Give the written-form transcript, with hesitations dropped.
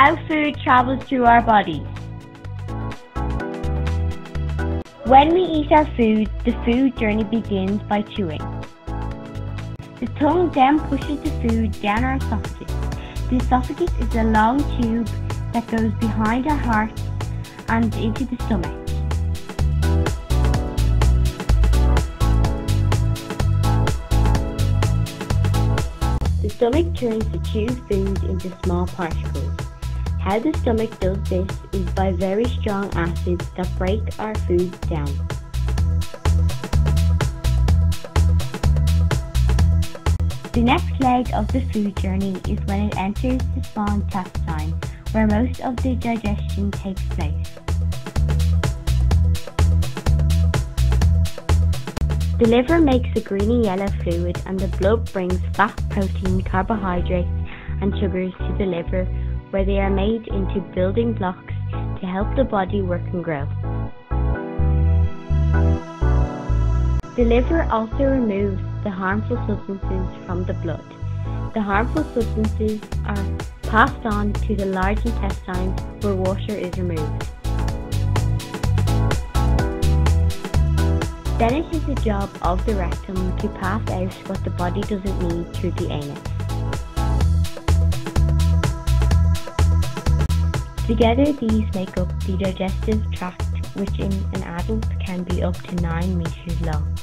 How food travels through our bodies. When we eat our food, the food journey begins by chewing. The tongue then pushes the food down our esophagus. The esophagus is a long tube that goes behind our heart and into the stomach. The stomach turns the chewed food into small particles. How the stomach does this is by very strong acids that break our food down. The next leg of the food journey is when it enters the small intestine, where most of the digestion takes place. The liver makes a greeny-yellow fluid, and the blood brings fat, protein, carbohydrates and sugars to the liver, where they are made into building blocks to help the body work and grow. The liver also removes the harmful substances from the blood. The harmful substances are passed on to the large intestines, where water is removed. Then it is the job of the rectum to pass out what the body doesn't need through the anus. Together these make up the digestive tract, which in an adult can be up to 9 meters long.